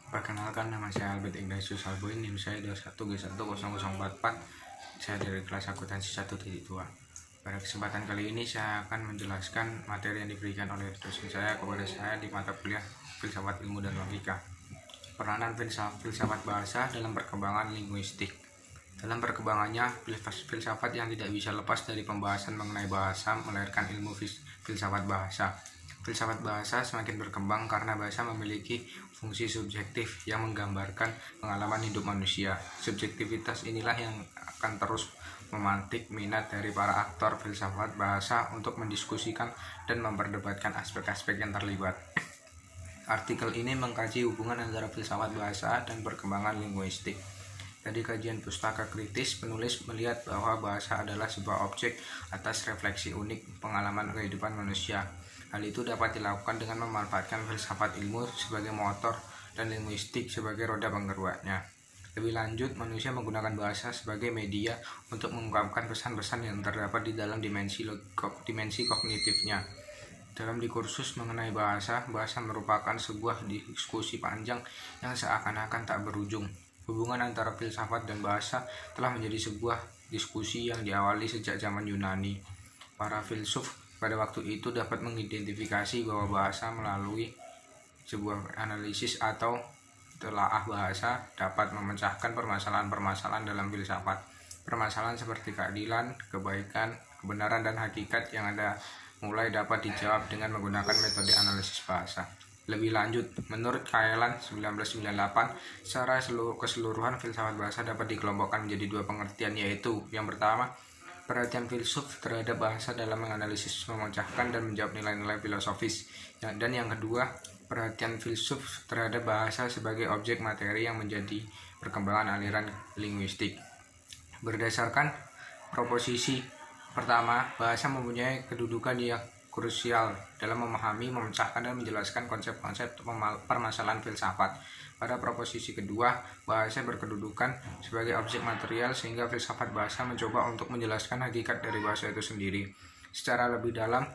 Perkenalkan, nama saya Albert Ignatius Alboin, NIM saya 21G10044. Saya dari kelas akuntansi 1.2. Pada kesempatan kali ini saya akan menjelaskan materi yang diberikan oleh dosen saya kepada saya di mata kuliah Filsafat Ilmu dan Logika. Peranan filsafat bahasa dalam perkembangan linguistik. Dalam perkembangannya, filsafat yang tidak bisa lepas dari pembahasan mengenai bahasa melahirkan ilmu filsafat bahasa. Filsafat bahasa semakin berkembang karena bahasa memiliki fungsi subjektif yang menggambarkan pengalaman hidup manusia. Subjektivitas inilah yang akan terus memantik minat dari para aktor filsafat bahasa untuk mendiskusikan dan memperdebatkan aspek-aspek yang terlibat. Artikel ini mengkaji hubungan antara filsafat bahasa dan perkembangan linguistik. Dari kajian pustaka kritis, penulis melihat bahwa bahasa adalah sebuah objek atas refleksi unik pengalaman kehidupan manusia. Hal itu dapat dilakukan dengan memanfaatkan filsafat ilmu sebagai motor dan linguistik sebagai roda penggeraknya. Lebih lanjut, manusia menggunakan bahasa sebagai media untuk mengungkapkan pesan-pesan yang terdapat di dalam dimensi kognitifnya. Dalam diskursus mengenai bahasa merupakan sebuah diskusi panjang yang seakan-akan tak berujung. Hubungan antara filsafat dan bahasa telah menjadi sebuah diskusi yang diawali sejak zaman Yunani. Para filsuf pada waktu itu dapat mengidentifikasi bahwa bahasa melalui sebuah analisis atau telaah bahasa dapat memecahkan permasalahan-permasalahan dalam filsafat. Permasalahan seperti keadilan, kebaikan, kebenaran, dan hakikat yang ada mulai dapat dijawab dengan menggunakan metode analisis bahasa. Lebih lanjut, menurut Kaelan 1998, secara keseluruhan filsafat bahasa dapat dikelompokkan menjadi dua pengertian, yaitu yang pertama, perhatian filsuf terhadap bahasa dalam menganalisis, memecahkan, dan menjawab nilai-nilai filosofis. Dan yang kedua, perhatian filsuf terhadap bahasa sebagai objek materi yang menjadi perkembangan aliran linguistik. Berdasarkan proposisi pertama, bahasa mempunyai kedudukan yang krusial dalam memahami, memecahkan, dan menjelaskan konsep-konsep permasalahan filsafat. Pada proposisi kedua, bahasa berkedudukan sebagai objek material sehingga filsafat bahasa mencoba untuk menjelaskan hakikat dari bahasa itu sendiri. Secara lebih dalam,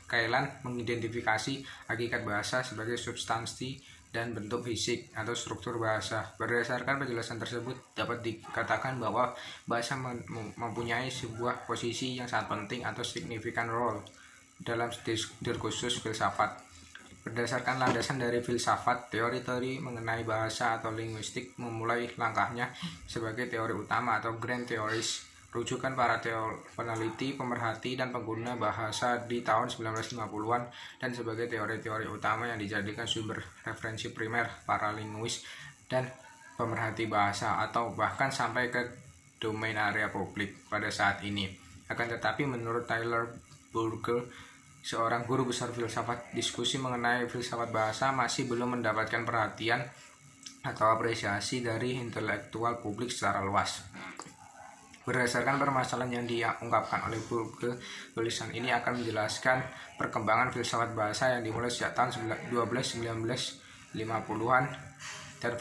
Kaelan mengidentifikasi hakikat bahasa sebagai substansi dan bentuk fisik atau struktur bahasa. Berdasarkan penjelasan tersebut, dapat dikatakan bahwa bahasa mempunyai sebuah posisi yang sangat penting atau significant role dalam diskursus filsafat. Berdasarkan landasan dari filsafat, teori-teori mengenai bahasa atau linguistik memulai langkahnya sebagai teori utama atau grand theories, rujukan para peneliti, pemerhati, dan pengguna bahasa di tahun 1950-an, dan sebagai teori-teori utama yang dijadikan sumber referensi primer para linguis dan pemerhati bahasa, atau bahkan sampai ke domain area publik pada saat ini. Akan tetapi, menurut Tyler Burger, seorang guru besar filsafat, diskusi mengenai filsafat bahasa masih belum mendapatkan perhatian atau apresiasi dari intelektual publik secara luas. Berdasarkan permasalahan yang diungkapkan oleh Burger, tulisan ini akan menjelaskan perkembangan filsafat bahasa yang dimulai sejak tahun 1950-an dan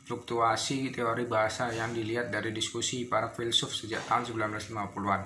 fluktuasi teori bahasa yang dilihat dari diskusi para filsuf sejak tahun 1950-an.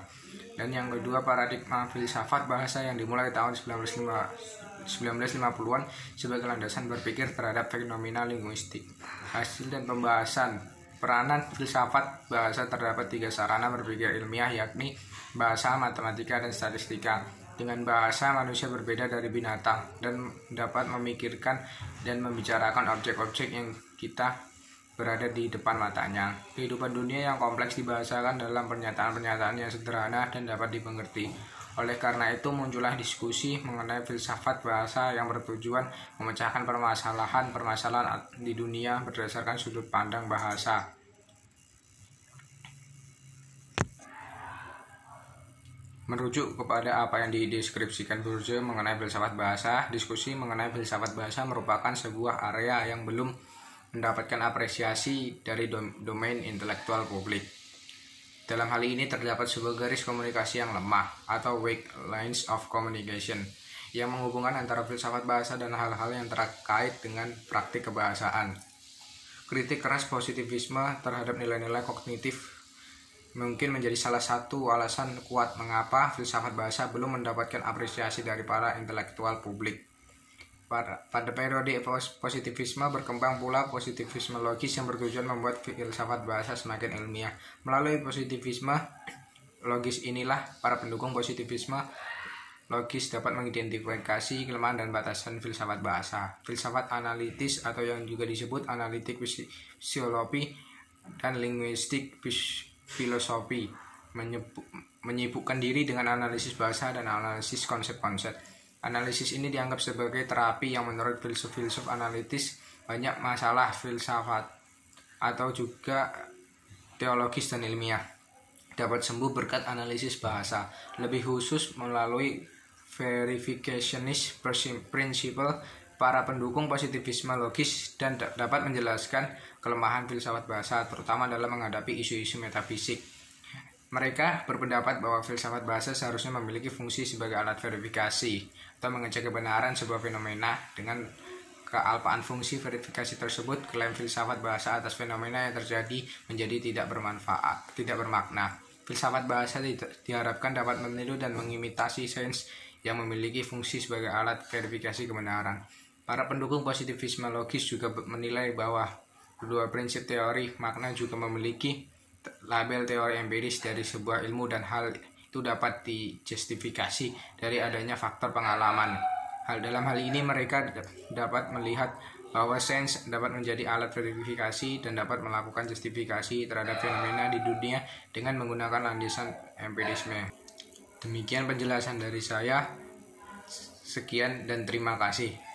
Dan yang kedua, paradigma filsafat bahasa yang dimulai tahun 1950-an sebagai landasan berpikir terhadap fenomena linguistik. Hasil dan pembahasan peranan filsafat bahasa terdapat tiga sarana berpikir ilmiah, yakni bahasa, matematika, dan statistika. Dengan bahasa, manusia berbeda dari binatang dan dapat memikirkan dan membicarakan objek-objek yang kita berada di depan matanya. Kehidupan dunia yang kompleks dibahasakan dalam pernyataan-pernyataan yang sederhana dan dapat dimengerti. Oleh karena itu, muncullah diskusi mengenai filsafat bahasa yang bertujuan memecahkan permasalahan di dunia berdasarkan sudut pandang bahasa. Merujuk kepada apa yang dideskripsikan Bourdieu mengenai filsafat bahasa, diskusi mengenai filsafat bahasa merupakan sebuah area yang belum mendapatkan apresiasi dari domain intelektual publik. Dalam hal ini terdapat sebuah garis komunikasi yang lemah atau weak lines of communication yang menghubungkan antara filsafat bahasa dan hal-hal yang terkait dengan praktik kebahasaan. Kritik keras positivisme terhadap nilai-nilai kognitif mungkin menjadi salah satu alasan kuat mengapa filsafat bahasa belum mendapatkan apresiasi dari para intelektual publik. Pada periode positivisme berkembang pula positivisme logis yang bertujuan membuat filsafat bahasa semakin ilmiah. Melalui positivisme logis inilah para pendukung positivisme logis dapat mengidentifikasi kelemahan dan batasan filsafat bahasa. Filsafat analitis atau yang juga disebut analitik fisiologi dan linguistik filosofi menyibukkan diri dengan analisis bahasa dan analisis konsep-konsep. Analisis ini dianggap sebagai terapi yang menurut filsuf-filsuf analitis banyak masalah filsafat atau juga teologis dan ilmiah dapat sembuh berkat analisis bahasa, lebih khusus melalui verificationist principle. Para pendukung positivisme logis dan dapat menjelaskan kelemahan filsafat bahasa, terutama dalam menghadapi isu-isu metafisik. Mereka berpendapat bahwa filsafat bahasa seharusnya memiliki fungsi sebagai alat verifikasi atau mengecek kebenaran sebuah fenomena. Dengan kealpaan fungsi verifikasi tersebut, klaim filsafat bahasa atas fenomena yang terjadi menjadi tidak bermakna. Filsafat bahasa diharapkan dapat meniru dan mengimitasi sains yang memiliki fungsi sebagai alat verifikasi kebenaran. Para pendukung positivisme logis juga menilai bahwa kedua prinsip teori makna juga memiliki label teori empiris dari sebuah ilmu dan hal itu dapat dijustifikasi dari adanya faktor pengalaman. Dalam hal ini mereka dapat melihat bahwa sains dapat menjadi alat verifikasi dan dapat melakukan justifikasi terhadap fenomena di dunia dengan menggunakan landasan empirisme. Demikian penjelasan dari saya. Sekian dan terima kasih.